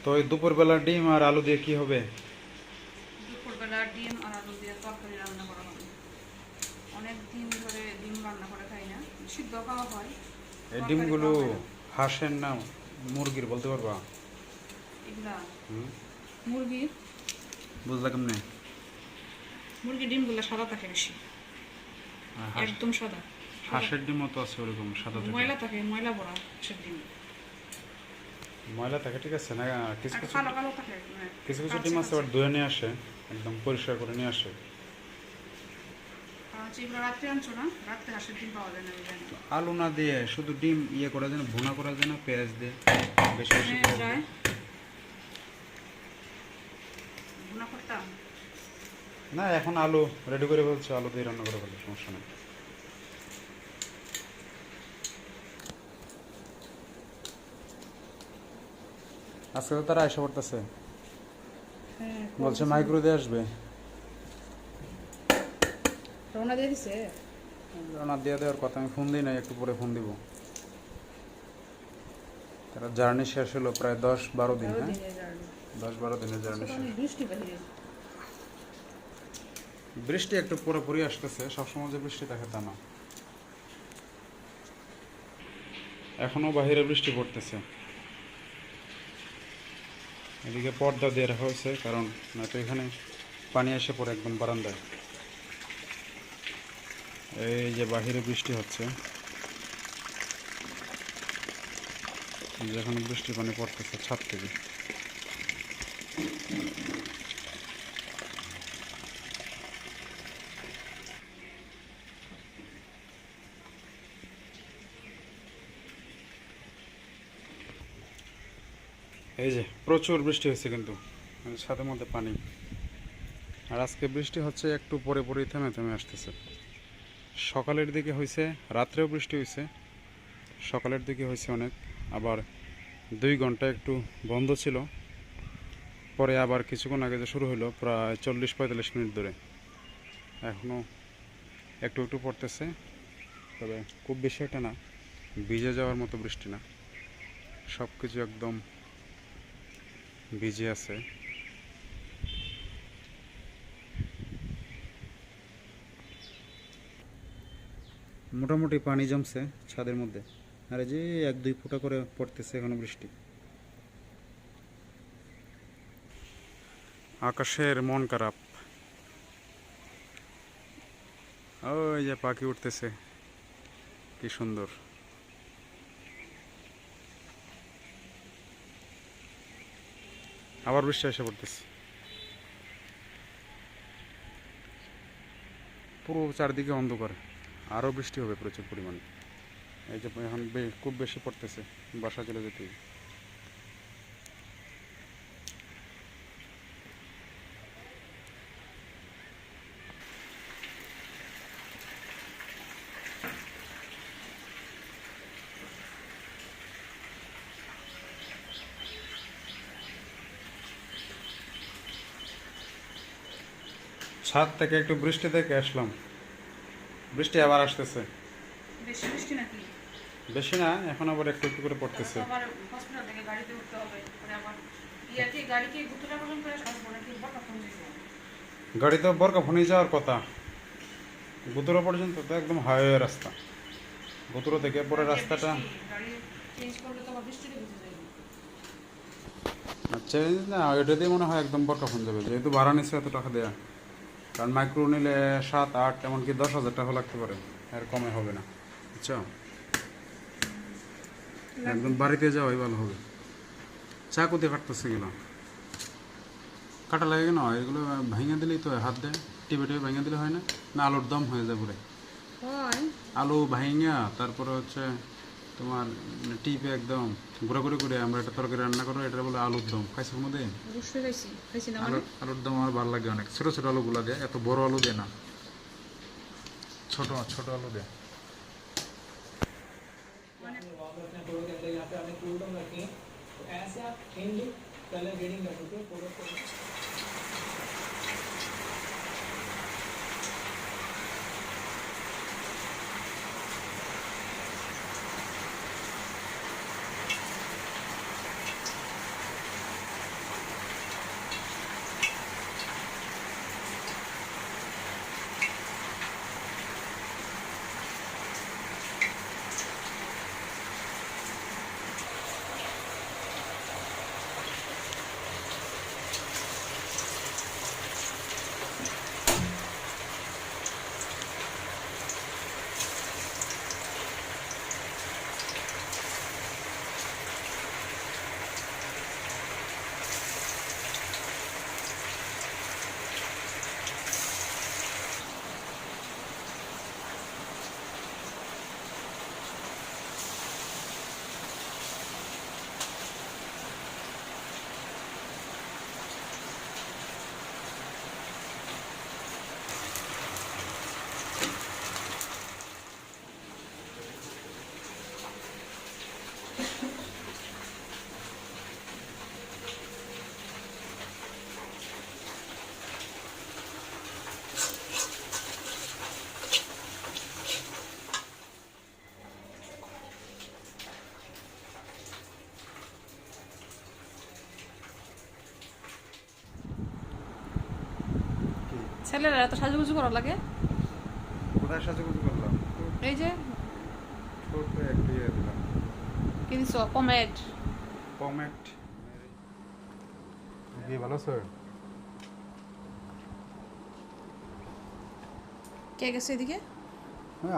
তো এই দুপুরবেলা ডিম আর আলু দিয়ে কি হবে? দুপুরবেলা ডিম আর আলু দিয়ে তরকারি রান্না করা হবে। অনেক দিন ধরে ডিম রান্না করে খাই না, সিদ্ধ খাওয়া হয়, এই তরকারি ডিমগুলো খাওয়া হয় না। হাঁসের না মুরগির বলতে পারবা? এগুলা হুম, মুরগির। বুঝলা কেমনে? মুরগির ডিমগুলো সাদা থাকে বেশি, আর হাঁস, একদম সাদা সাদা। হাঁসের ডিমও তো আছে ওরকম সাদা থাকে। ময়লা থাকে, ময়লা ভরা হাঁসের ডিম। ময়লা থাকে ঠিক আছে না, কিছু আর কিছু কালো কালো থাকে, মানে কিছু কিছু কালচে ডিম আছে কালচে। আবার ধুয়ে নিয়ে আসে, একদম পরিষ্কার করে নিয়ে আসে। এগুলো রাত্রে আনছো না? রাত্রে হাঁসের ডিম পাওয়া যায় না, আমি জানি। আলু না দিয়ে শুধু ডিম ইয়ে করা যায় না, ভুনা করা যায় না পেঁয়াজ দিয়ে, বেশি বেশি হ্যাঁ পেঁয়াজ যায়, দিয়ে? ভুনা করতাম। না এখন আলু রেডি করে বলছে, আলু দিয়ে রান্না করে ফেলে, সমস্যা নেই। আজকে তো তারা এসে পড়তেছে, হ্যাঁ, বলছে মাইক্রো দিয়ে আসবে। রওনা দিয়ে দিছে। রওনা দিয়ে দেওয়ার কথা, আমি ফোন দিই না, একটু পরে ফোন দিব। তারা জার্নি শেষ হলো প্রায় 10-12 দিন, হ্যাঁ 10-12 দিনের জার্নি শেষ। বৃষ্টি বাহিরে। বৃষ্টি একটু পুরোপুরি আসতেছে, সবসময় যে বৃষ্টি থাকে তা না, এখনো বাহিরে বৃষ্টি পড়তেছে। এদিকে পর্দা দিয়ে রাখা হয়েছে, কারণ নয়তো এখানে পানি এসে পড়ে একদম বারান্দায়। এই যে বাহিরে বৃষ্টি হচ্ছে, যেখানে বৃষ্টি পানি পড়তেছে ছাদ থেকে। এই যে প্রচুর বৃষ্টি হয়েছে কিন্তু ছাদের মধ্যে পানি। আর আজকে বৃষ্টি হচ্ছে একটু পরে পরেই থেমে থেমে আসতেছে। সকালের দিকে হয়েছে, রাত্রেও বৃষ্টি হয়েছে, সকালের দিকে হয়েছে অনেক, আবার 2 ঘন্টা একটু বন্ধ ছিল, পরে আবার কিছুক্ষণ আগে যে শুরু হলো প্রায় 40-45 মিনিট ধরে, এখনও একটু একটু পড়তেছে, তবে খুব বেশি একটা না, ভিজে যাওয়ার মতো বৃষ্টি না, সব কিছু একদম ভিজে আছে। মোটামুটি পানি জমছে ছাদের মধ্যে, আর এই যে 1-2 ফোঁটা করে পড়তেছে এখনো বৃষ্টি। আকাশের মন খারাপ, ওই যে পাখি উঠতেছে, কি সুন্দর। আবার বৃষ্টি এসে পড়তেছে, পুরো চারদিকে অন্ধকার, আরও বৃষ্টি হবে প্রচুর পরিমাণে। এই যে এখন খুব বেশি পড়তেছে, বাসা চলে যেতে হবে। ছাদ থেকে একটু বৃষ্টি দেখে আসলাম, বৃষ্টি আবার আসতেছে। বেশি বৃষ্টি নাকি? বেশি না, এখন আবার একটু একটু করে পড়তেছে। আবার হসপিটাল থেকে গাড়িতে উঠতে হবে, পরে আবার ইয়াতে গাড়ি কি গুতুরা পর্যন্ত আসবো নাকি বটা ফোন দিবো? গাড়ি তো বরকাফনি যাওয়ার কথা, গুতুরা পর্যন্ত তো একদম হাইওয়ে রাস্তা, গুতুরা থেকে পরে রাস্তাটা গাড়ি চেঞ্জ করলে তো আবার বৃষ্টিতে ভিজে যাবে। চেঞ্জ না, এটা দিয়ে মনে হয় একদম বরকাফন যাবে, যেহেতু ভাড়া নিচ্ছে এত টাকা দেয়া। কারণ মাইক্রো নিলে 7-8 এমনকি 10,000 টাকা লাগতে পারে, এর কমে হবে না, বুঝছো? একদম বাড়িতে যাওয়াই ভালো হবে। চা কোথায় কাটতেছে এগুলো, কাটা লাগে কেন? এগুলো ভেঙে দিলেই তো হয়, হাত দেয় টিপে টিপে ভেঙে দিলে হয় না? না আলুর দম হয়ে যায় পুরে, হয়। আলু ভাঙিয়া তারপরে হচ্ছে তোমার টিপে একদম গুঁড়ো করে করে আমরা একটা তরকারি রান্না করো, এটা বলে আলুর দম। খাইছো কোনো দিন? অবশ্যই খাইছি, খাইছি না মানে? আলুর দম আমার ভালো লাগে অনেক, ছোটো ছোটো আলুগুলো দেয়, এত বড় আলু দেয় না, ছোট ছোট আলু দেয়। यहाँ पे आपने कूल डाउन रखी है, तो ऐसे आप हिंज कलर ग्रेडिंग कर सकते हो प्रोडक्ट को। ছেলেরা এত সাজুগুজু করা লাগে। কোথায় সাজুগুজু করলাম? এই যে ছোট একটু ইয়ে দিলাম কি দিছ পমেড। পমেট। কি ভালো স্যার? কে গেছে এদিকে?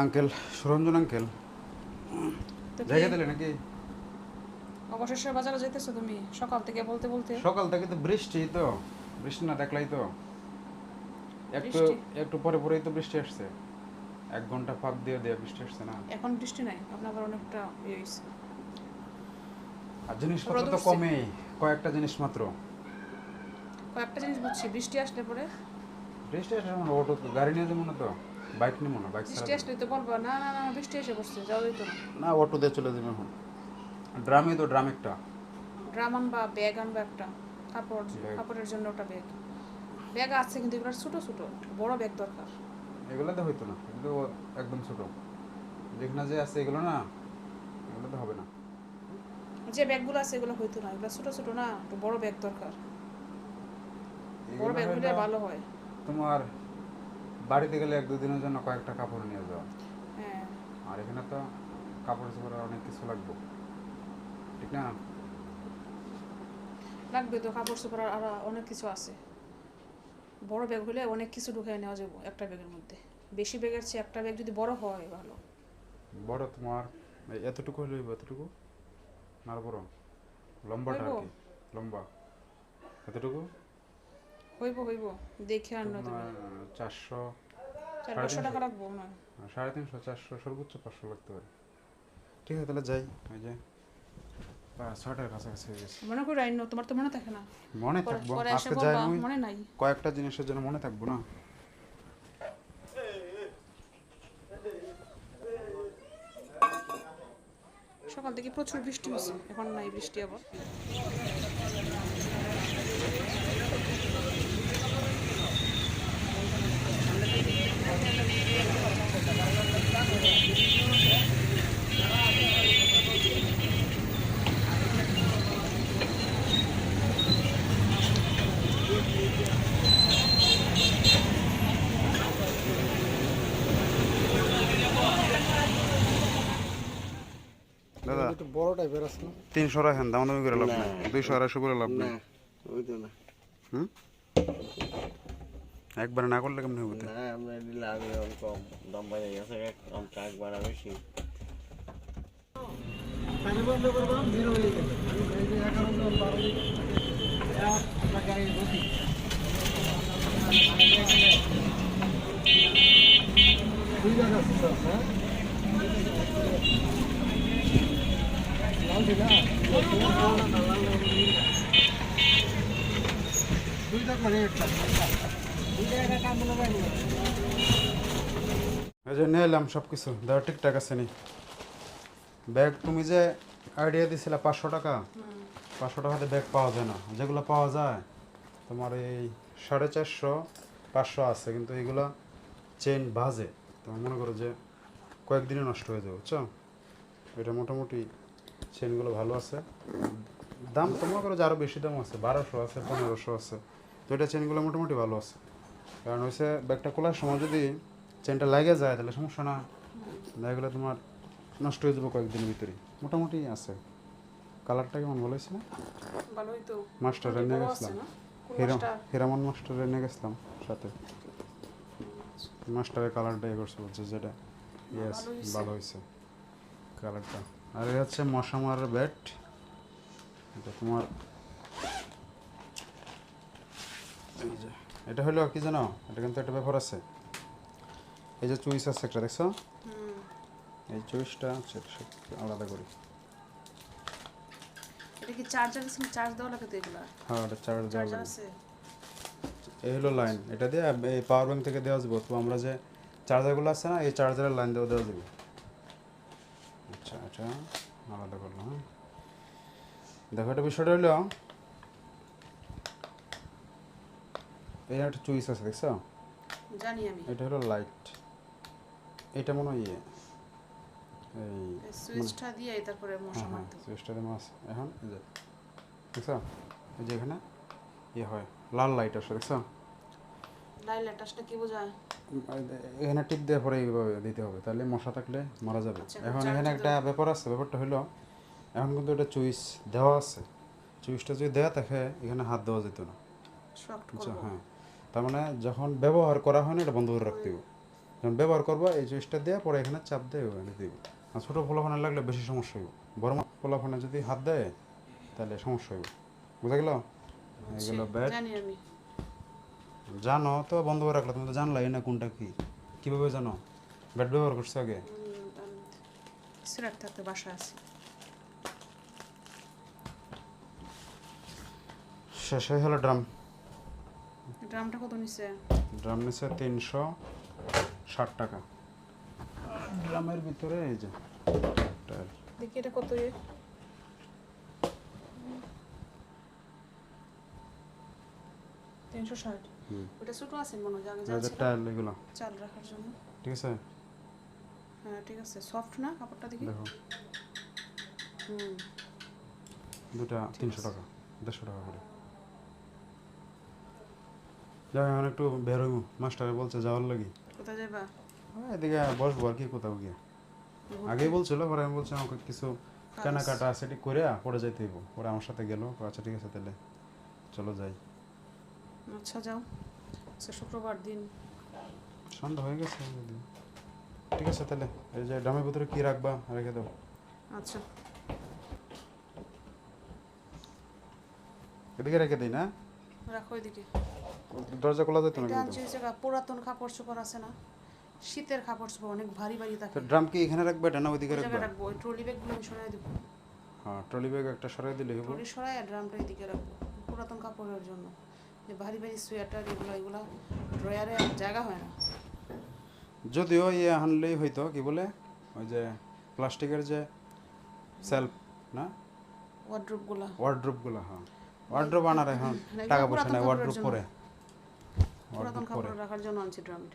Uncle, Suranjan uncle. তো কি জায়গা দিলে নাকি? অবশেষে বাজারে যাইতেছো তুমি সকাল থেকে বলতে বলতে? সকাল থেকে তো বৃষ্টি, তো বৃষ্টি না দেখলাই তো, একটু বৃষ্টি? একটু পরে পরেই তো বৃষ্টি আসছে। 1 ঘন্টা ফাঁক দিয়ে দিয়ে বৃষ্টি আসছে না। এখন বৃষ্টি নাই, আপনার আবার অনেকটা ইয়ে হয়েছে। আর জিনিসপত্র রোদ তো উঠছে। কমেই, কয়েকটা জিনিস মাত্র। কয়েকটা জিনিস বুঝছি, বৃষ্টি আসলে পরে বৃষ্টি আসলে আমরা অটো তো গাড়ি নিয়ে যাবো না, তো বাইক নিবো না, বাইক বৃষ্টি ছাড়া আসলে তো বলবো না না না বৃষ্টি এসে পড়ছে, যাওয়া যেত না। না, অটো দিয়ে চলে যাবে এখন। ড্রামে তো ড্রাম একটা। ড্রাম আনবা, ব্যাগ আনবা একটা, কাপড় ব্যাগ। কাপড়ের জন্য ওটা ব্যাগ। ব্যাগ আছে কিন্তু এগুলো ছোটো ছোটো, বড় ব্যাগ দরকার। এগুলোতে হইতো না, এগুলো একদম ছোট। যেখানে যে আছে এগুলো না, এগুলোতে হবে না। যে ব্যাগগুলো আছে এগুলো হইতো না, এগুলো ছোটো ছোটো না, একটু বড় ব্যাগ দরকার। বড় এগুলো ব্যাগ হলে হইলো ভালো হয়। তোমার বাড়িতে গেলে 1-2 দিনের জন্য কয়েকটা কাপড় নিয়ে যাওয়া। হ্যাঁ আর এখানে তো কাপড় চোপড় অনেক কিছু লাগবে, ঠিক না? লাগবে তো, কাপড় চোপড় আর অনেক কিছু আছে। বড় ব্যাগ হলে অনেক কিছু ঢুকিয়ে নেওয়া যাবে একটা ব্যাগের মধ্যে। বেশি ব্যাগের চেয়ে একটা ব্যাগ যদি বড় হয় ভালো। বড় তোমার এতটুকু হলে এতটুকু, না আরো বড়? লম্বাটা আর হইবো। কি, লম্বা এতটুকু। হইব হইব, দেখে আনো তুমি। তোমার 400, 400 টাকা লাগবো না? 350, 400, সর্বোচ্চ 500 লাগতে পারে। ঠিক আছে, তাহলে যাই। ওই যে 6টার কাছাকাছি হয়ে গেছে। মনে করে আইনো, তোমার তো মনে থাকে না। মনে পরে থাকবো, পরে এসে আজকে যাই বলবা আমি, মনে নাই। কয়েকটা জিনিসের জন্য মনে থাকবো না। সকাল থেকে প্রচুর বৃষ্টি হচ্ছে, এখন নাই বৃষ্টি আবার। দাদা একটু বড় টাইপের আছে না? 300 রাখেন, দামাদামি করে লাভ নেই, 200-250 করে লাভ না নেই। ওই তো না। হুম, একবারে না করলে কেমন হবে? না আমরা দিলে আমি কম দাম বাইরে গেছে, কম ট্রাক ভাড়া বেশি। পানি বন্ধ করবো, বের হয়ে গেল। আমি এই যে 11 12 একটা গাড়ি বসি। দুই জায়গা আছে স্যার, হ্যাঁ? লাল দিলা? দুইটা করে একটা। দুই জায়গা কাম বলে বাইরে। এই যে নিয়ে এলাম সব কিছু, দেওয়া ঠিকঠাক আছে নি। ব্যাগ তুমি যে আইডিয়া দিছিলা 500 টাকা, 500 টাকাতে ব্যাগ পাওয়া যায় না। যেগুলো পাওয়া যায় তোমার এই 450-500 আছে, কিন্তু এগুলো চেন বাজে। তোমার মনে করো যে কয়েকদিনে নষ্ট হয়ে যাবে, বুঝছো? এটা মোটামুটি চেনগুলো ভালো আছে। দাম তো মনে করো যে আরও বেশি দাম আছে, 1200 আছে, 1500 আছে। তো এটা চেনগুলো মোটামুটি ভালো আছে। কারণ হচ্ছে ব্যাগটা খোলার সময় যদি চেনটা লাগে যায় তাহলে সমস্যা না, এগুলো তোমার নষ্ট হয়ে যাবে কয়েকদিনের ভিতরে। মোটামুটি আছে। কালারটা কেমন ভালো হয়েছে না? ভালোই তো। মাস্টারে নিয়ে বড় আছে গেছিলাম, না? কোন মাছটা? হিরামন মাস্টারে নিয়ে গেছিলাম সাথে। মাস্টারের কালারটা ইয়ে করছে, বলছে যেটা ইয়েস ভালো হয়েছে। ভালো হয়েছে কালারটা। আর এই হচ্ছে মশা মারার ব্যাট। এটা তোমার এই যে এটা হলো কি জানো, এটা কিন্তু একটা ব্যাপার আছে। এই যে চুইস আছে একটা, দেখছো? হুম। এই চুইসটা আলাদা করি। এটা কি চার্জার আছে? চার্জ দেওয়া লাগে তো এগুলা? হ্যাঁ, এটা চার্জ দেওয়া চার্জার লাগে। আছে? এই হলো লাইন, এটা দিয়ে এই পাওয়ার ব্যাংক থেকে দেওয়া যাবে। তো আমরা যে চার্জারগুলো আছে না, এই চার্জারের লাইন দেওয়া যাবে। আচ্ছা, এটা আলাদা করলাম। হ্যাঁ, দেখো একটা বিষয়টা হলো, এই একটা চুইস আছে, দেখছো? জানি আমি। এটা হলো লাইট, এটা মনে হয় ইয়ে এই এই সুইচটা দিয়ে তারপরে মশা হ্যাঁ মারতে হবে। সুইচটাতে মাছ। এখন এই যে দেখছো, এই যে এখানে ইয়ে হয় লাল লাইট আসে, দেখছো? লাইল অ্যাটাচটা কি বোঝায়? এখানে টিপ দিয়ে পরে এইভাবে দিতে হবে, তাহলে মশা থাকলে মারা যাবে। আচ্ছা, এখন চার্জ এখানে একটা ব্যাপার আছে, ব্যাপারটা হলো এখন কিন্তু এটা চুইস দেওয়া আছে, চুইসটা যদি দেওয়া থাকে এখানে হাত দেওয়া যেত না, শক্ট বুঝছো? করব। হ্যাঁ, তার মানে যখন ব্যবহার করা হয় না এটা বন্ধ করে রাখতে হবে। যখন ব্যবহার করবো এই চুইসটা দেওয়া পরে এখানে চাপ দিয়ে এখানে দিব। আর ছোটো ফোলাফোনে লাগলে বেশি সমস্যা হইব, বড় ফোলাফোনে যদি হাত দেয় তাহলে সমস্যা হইব, বুঝা গেল? এগুলো ব্যাট জানি আমি। জানো তো, বন্ধ করে রাখলে তুমি তো জানলাই না কোনটা কি, কীভাবে জানো? ব্যাট ব্যবহার করছো আগে? সিরাট থাকতে বাসা আছে। শেষে হলো ড্রাম। ড্রামটা কত নিছে? ড্রাম নিচ্ছে 360 টাকা। ড্রামের ভিতরে এই যে টাইল। দেখি এটা কত? 360। ওটা ছোট আছে মনে হয়, আগে এই যে যাচ্ছে টাইল এগুলো, চাল রাখার জন্য। ঠিক আছে? হ্যাঁ ঠিক আছে, সফট না কাপড়টা দেখি? দেখো হুম, দুটা 300 টাকা, 150 টাকা করে। যাই এখন একটু বেরোবো, মাস্টারে বলছে যাওয়ার লাগি। কোথায় যাবা? এদিকে বসবো আর কি, কোথাও গিয়ে। আগেই বলছিল, পরে আমি বলছি আমাকে কিছু কেনাকাটা সেটি করে পরে যাইতে হইব। পরে আমার সাথে গেল, আচ্ছা ঠিক আছে তাহলে চলো যাই। আচ্ছা যাও, আচ্ছা শুক্রবার দিন। সন্ধ্যা হয়ে গেছে যদি। ঠিক আছে তাহলে, এই যে ড্রামের ভিতরে কি রাখবা রেখে দাও। আচ্ছা এদিকে রেখে দিই না, রাখো এদিকে। দরজা খোলা যেত না এটা কিন্তু। আনছি হচ্ছে পুরাতন কাপড় চোপড় আছে না, শীতের কাপড় চোপড় অনেক ভারী ভারী থাকে। তো ড্রাম কি এখানে রাখবে এটা না ওইদিকে ওই জায়গায় রাখবে? রাখবো, ওই ট্রলি ব্যাগগুলো আমি সরাই দেবো। হ্যাঁ, ট্রলি ব্যাগ একটা সরাই দিলে হইব। ট্রলি সরাই আর ড্রামটা এদিকে রাখবো, পুরাতন কাপড়ের জন্য। যে ভারী ভারী সোয়েটার এগুলো ড্রয়ারে জায়গা হয় না। যদিও ইয়ে আনলেই হইতো, কি বলে ওই যে প্লাস্টিকের যে সেলফ না, ওয়ার্ড্রোবগুলো। ওয়ার্ড্রোবগুলো, হ্যাঁ ওয়ার্ড্রোব আনার এখন এগুলো টাকা পয়সা পুরাতন নাই, কাপড়ের ওয়ার্ড্রোব জন্য। পরে, পুরাতন ওয়ার্ড্রোব পরে। কাপড় রাখার জন্য আনছি ড্রামটা।